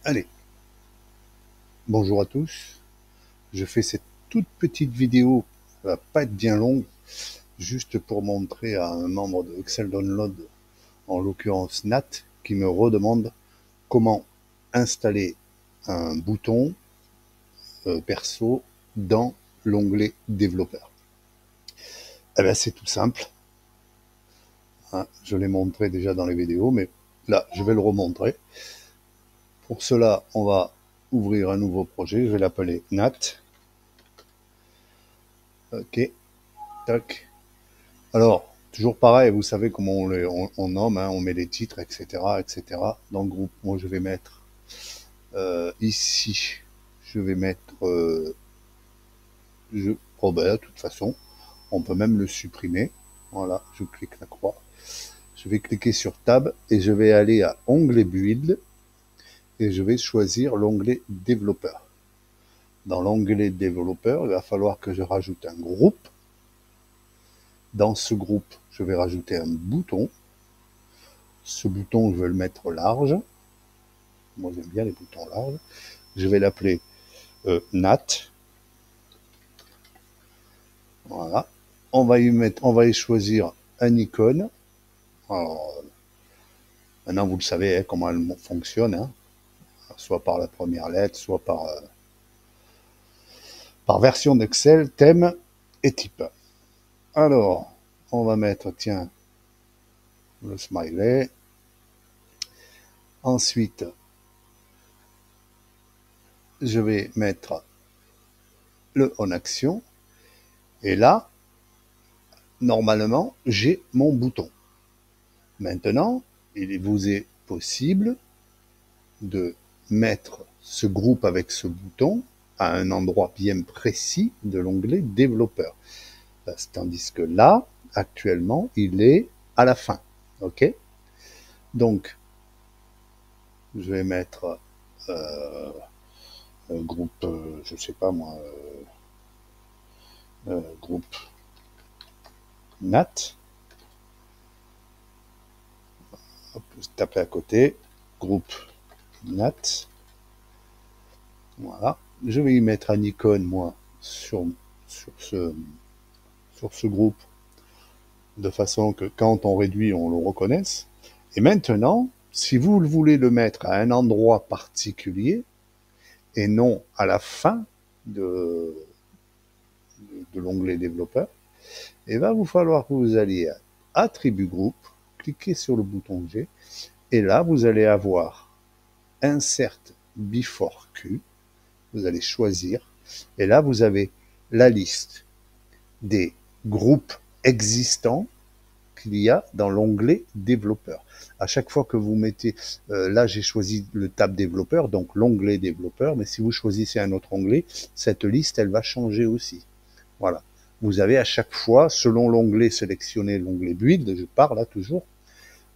Allez, bonjour à tous. Je fais cette toute petite vidéo, ça va pas être bien longue, juste pour montrer à un membre de Excel Download, en l'occurrence Nat, qui me redemande comment installer un bouton perso dans l'onglet développeur. Eh bien, c'est tout simple. Hein, je l'ai montré déjà dans les vidéos, mais là, je vais le remontrer. Pour cela, on va ouvrir un nouveau projet. Je vais l'appeler Nat. Ok, tac. Alors, toujours pareil, vous savez comment on nomme, hein, on met les titres, etc., etc. Dans le groupe, moi je vais mettre ici, je vais mettre oh ben, de toute façon, on peut même le supprimer. Voilà, je clique la croix. Je vais cliquer sur Tab et je vais aller à Onglet Build et je vais choisir l'onglet Développeur. Dans l'onglet Développeur, il va falloir que je rajoute un groupe. Dans ce groupe, je vais rajouter un bouton. Ce bouton, je vais le mettre large. Moi, j'aime bien les boutons larges. Je vais l'appeler Nat. Voilà. On va y choisir un icône. Alors, maintenant, vous le savez hein, comment elle fonctionne. Hein. Soit par la première lettre, soit par version d'Excel, thème et type. Alors, on va mettre, tiens, le smiley. Ensuite, je vais mettre le en action. Et là, normalement, j'ai mon bouton. Maintenant, il vous est possible de mettre ce groupe avec ce bouton à un endroit bien précis de l'onglet développeur. Tandis que là, actuellement, il est à la fin. OK? Donc, je vais mettre groupe, je sais pas moi, groupe Nat. Hop, je tape à côté, groupe Nat. Voilà. Je vais y mettre un icône, moi, sur ce groupe, de façon que quand on réduit, on le reconnaisse. Et maintenant, si vous voulez le mettre à un endroit particulier, et non à la fin de l'onglet développeur, il va vous falloir que vous alliez à Attribut groupe, cliquez sur le bouton G, et là, vous allez avoir Insert Before Q, vous allez choisir, et là, vous avez la liste des groupes existants qu'il y a dans l'onglet développeur. À chaque fois que vous mettez, là j'ai choisi le tab développeur, donc l'onglet développeur, mais si vous choisissez un autre onglet, cette liste elle va changer aussi. Voilà. Vous avez à chaque fois, selon l'onglet sélectionné, l'onglet build, je parle là toujours,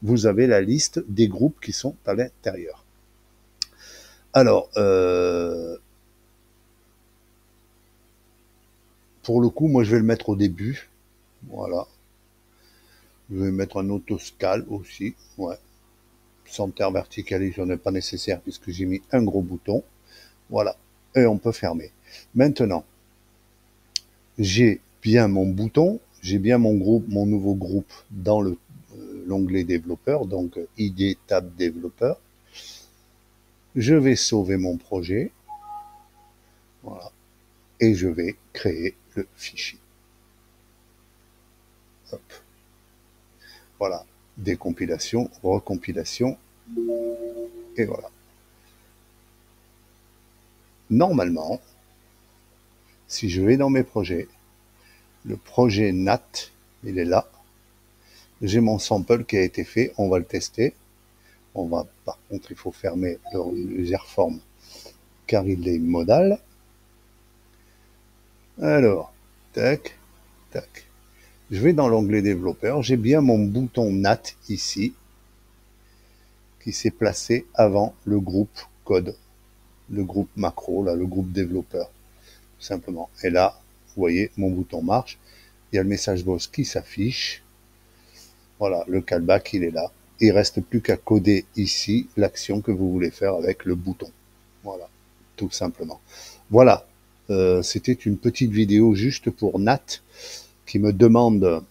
vous avez la liste des groupes qui sont à l'intérieur. Alors, pour le coup, moi je vais le mettre au début. Voilà. Je vais mettre un autoscale aussi. Ouais. Center verticalisé, n'est pas nécessaire puisque j'ai mis un gros bouton. Voilà. Et on peut fermer. Maintenant, j'ai bien mon bouton, j'ai bien mon groupe, mon nouveau groupe dans l'onglet développeur, donc ID tab développeur. Je vais sauver mon projet. Voilà. Et je vais créer le fichier. Hop. Voilà. Décompilation, recompilation. Et voilà. Normalement, si je vais dans mes projets, le projet NAT, il est là. J'ai mon sample qui a été fait, on va le tester. On va, par contre, il faut fermer le Airform car il est modal. Alors, tac, tac. Je vais dans l'onglet développeur, j'ai bien mon bouton NAT ici, qui s'est placé avant le groupe code, le groupe macro, là, le groupe développeur, tout simplement. Et là, vous voyez, mon bouton marche, il y a le message boss qui s'affiche. Voilà, le callback, il est là. Il ne reste plus qu'à coder ici l'action que vous voulez faire avec le bouton. Voilà, tout simplement. Voilà, c'était une petite vidéo juste pour Nat qui me demande,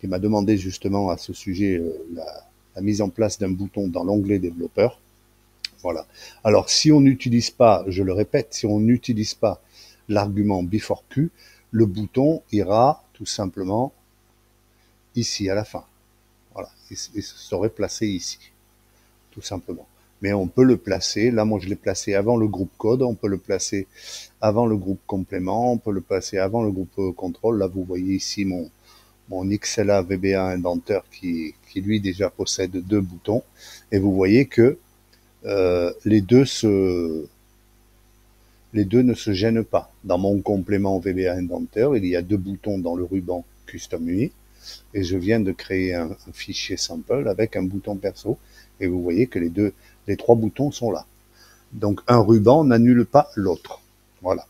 qui m'a demandé justement à ce sujet la mise en place d'un bouton dans l'onglet développeur. Voilà. Alors, si on n'utilise pas, je le répète, si on n'utilise pas l'argument before Q, le bouton ira tout simplement ici à la fin. Voilà, il serait placé ici, tout simplement. Mais on peut le placer, là moi je l'ai placé avant le groupe code, on peut le placer avant le groupe complément, on peut le placer avant le groupe contrôle. Là vous voyez ici mon XLA VBA Indenteur qui lui déjà possède 2 boutons. Et vous voyez que les deux ne se gênent pas. Dans mon complément VBA Indenteur, il y a 2 boutons dans le ruban Custom UI. Et je viens de créer un fichier sample avec un bouton perso. Et vous voyez que les 3 boutons sont là. Donc un ruban n'annule pas l'autre. Voilà.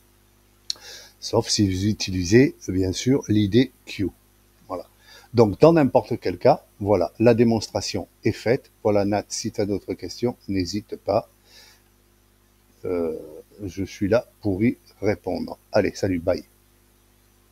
Sauf si vous utilisez, bien sûr, l'ID Q. Voilà. Donc, dans n'importe quel cas, voilà, la démonstration est faite. Voilà, Nat, si tu as d'autres questions, n'hésite pas. Je suis là pour y répondre. Allez, salut, bye.